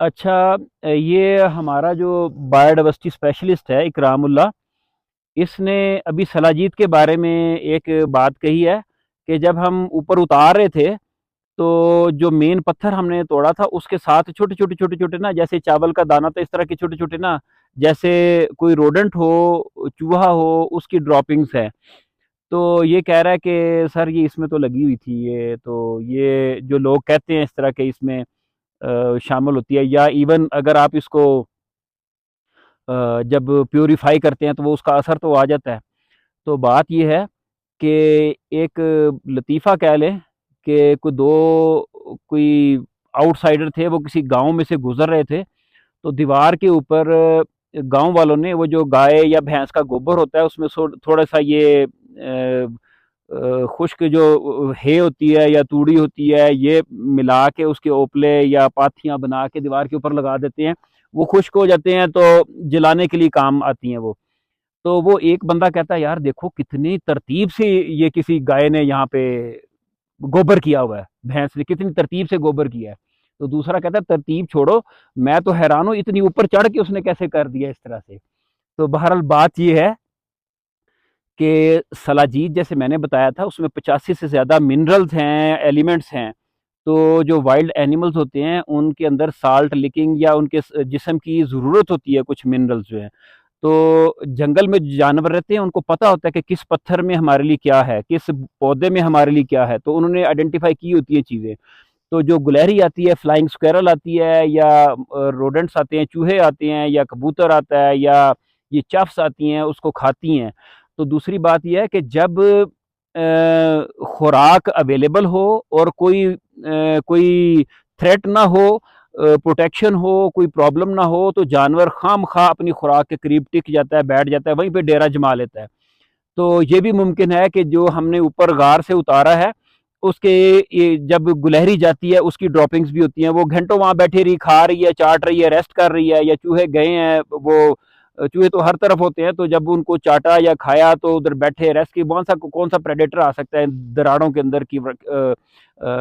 अच्छा, ये हमारा जो बायोडाइवर्सिटी स्पेशलिस्ट है इकरामुल्लाह, इसने अभी सलाजीत के बारे में एक बात कही है कि जब हम ऊपर उतार रहे थे तो जो मेन पत्थर हमने तोड़ा था उसके साथ छोटे छोटे छोटे छोटे ना, जैसे चावल का दाना, तो इस तरह के छोटे छोटे ना, जैसे कोई रोडेंट हो, चूहा हो, उसकी ड्रॉपिंग्स है। तो ये कह रहा है कि सर ये इसमें तो लगी हुई थी, ये तो ये जो लोग कहते हैं इस तरह के इसमें शामिल होती है, या इवन अगर आप इसको जब प्यूरिफाई करते हैं तो वो उसका असर तो आ जाता है। तो बात ये है कि एक लतीफ़ा कह लें कि कोई आउटसाइडर थे, वो किसी गांव में से गुजर रहे थे, तो दीवार के ऊपर गांव वालों ने वो जो गाय या भैंस का गोबर होता है उसमें थोड़ा सा ये खुश्क जो है होती है या तूड़ी होती है, ये मिला के उसके ओपले या पाथियां बना के दीवार के ऊपर लगा देते हैं। वो खुश्क हो जाते हैं तो जलाने के लिए काम आती हैं वो। तो वो एक बंदा कहता है यार देखो कितनी तरतीब से ये किसी गाय ने यहाँ पे गोबर किया हुआ है, भैंस ने कितनी तरतीब से गोबर किया है। तो दूसरा कहता है तरतीब छोड़ो, मैं तो हैरान हूँ इतनी ऊपर चढ़ के उसने कैसे कर दिया इस तरह से। तो बहरहाल बात ये है कि सलाजीत जैसे मैंने बताया था उसमें 85 से ज़्यादा मिनरल्स हैं, एलिमेंट्स हैं। तो जो वाइल्ड एनिमल्स होते हैं उनके अंदर साल्ट लिकिंग या उनके जिस्म की ज़रूरत होती है कुछ मिनरल्स जो हैं। तो जंगल में जानवर रहते हैं, उनको पता होता है कि किस पत्थर में हमारे लिए क्या है, किस पौधे में हमारे लिए क्या है, तो उन्होंने आइडेंटिफाई की होती है चीज़ें। तो जो गुलहरी आती है, फ्लाइंग स्क्वेरल आती है, या रोडेंट्स आते हैं, चूहे आते हैं, या कबूतर आता है, या ये चफ्स आती हैं, उसको खाती हैं। तो दूसरी बात यह है कि जब खुराक अवेलेबल हो और कोई थ्रेट ना हो, प्रोटेक्शन हो, कोई प्रॉब्लम ना हो, तो जानवर खाम खा अपनी खुराक के करीब टिक जाता है, बैठ जाता है, वहीं पे डेरा जमा लेता है। तो ये भी मुमकिन है कि जो हमने ऊपर गार से उतारा है उसके ये जब गुलहरी जाती है उसकी ड्रॉपिंग्स भी होती हैं, वो घंटों वहां बैठी रही, खा रही है, चाट रही है, रेस्ट कर रही है, या चूहे गए हैं वो, चूहे तो हर तरफ होते हैं, तो जब उनको चाटा या खाया तो उधर बैठे रेस्ट की, कौन सा प्रेडेटर आ सकता है दराड़ों के अंदर की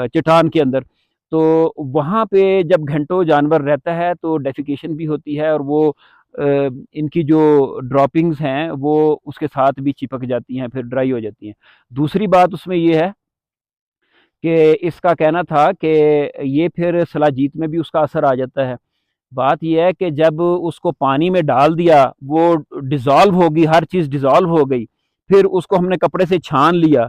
चट्टान के अंदर। तो वहां पे जब घंटों जानवर रहता है तो डेफिकेशन भी होती है, और वो इनकी जो ड्रॉपिंग्स हैं वो उसके साथ भी चिपक जाती हैं, फिर ड्राई हो जाती हैं। दूसरी बात उसमें ये है कि इसका कहना था कि ये फिर सलाजीत में भी उसका असर आ जाता है। बात ये है कि जब उसको पानी में डाल दिया, वो डिज़ोल्व होगी, हर चीज़ डिज़ोल्व हो गई, फिर उसको हमने कपड़े से छान लिया,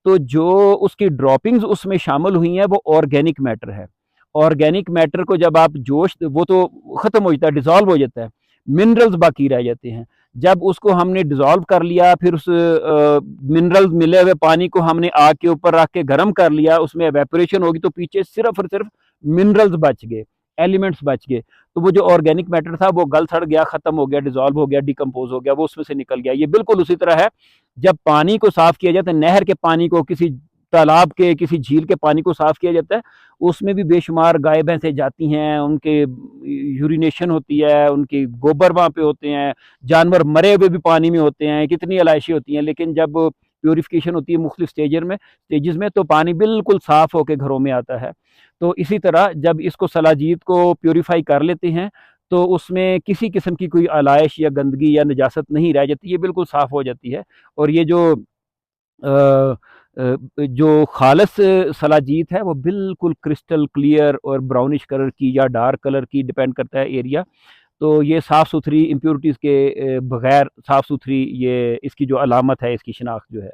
तो जो उसकी ड्रॉपिंग्स उसमें शामिल हुई हैं वो ऑर्गेनिक मैटर है। ऑर्गेनिक मैटर को जब आप जोश, वो तो ख़त्म हो जाता है, डिज़ोल्व हो जाता है, मिनरल्स बाकी रह जाते हैं। जब उसको हमने डिज़ोल्व कर लिया, फिर उस मिनरल्स मिले हुए पानी को हमने आग के ऊपर रख के गर्म कर लिया, उसमें एवेपोरेशन होगी, तो पीछे सिर्फ और सिर्फ मिनरल्स बच गए, एलिमेंट्स बच गए। तो वो जो ऑर्गेनिक मैटर था वो गल सड़ गया, खत्म हो गया, डिजोल्व हो गया, डिकम्पोज हो गया, वो उसमें से निकल गया। ये बिल्कुल उसी तरह है जब पानी को साफ किया जाता है, नहर के पानी को, किसी तालाब के, किसी झील के पानी को साफ किया जाता है, उसमें भी बेशुमार गाय भैंसें जाती हैं, उनके यूरिनेशन होती है, उनके गोबर वहाँ पे होते हैं, जानवर मरे हुए भी पानी में होते हैं, कितनी आलाइशें होती हैं। लेकिन जब प्योरिफिकेशन होती है मुख्तलिफ स्टेजेस में, तो पानी बिल्कुल साफ होकर घरों में आता है। तो इसी तरह जब इसको सलाजीत को प्योरीफाई कर लेते हैं तो उसमें किसी किस्म की कोई आलाइश या गंदगी या नजासत नहीं रह जाती, ये बिल्कुल साफ़ हो जाती है। और ये जो खालस सलाजीत है वो बिल्कुल क्रिस्टल क्लियर और ब्राउनिश कलर की या डार्क कलर की, डिपेंड करता है एरिया। तो ये साफ़ सुथरी, इम्प्योरिटीज़ के बगैर साफ़ सुथरी, ये इसकी जो अलामत है, इसकी शिनाख्त जो है।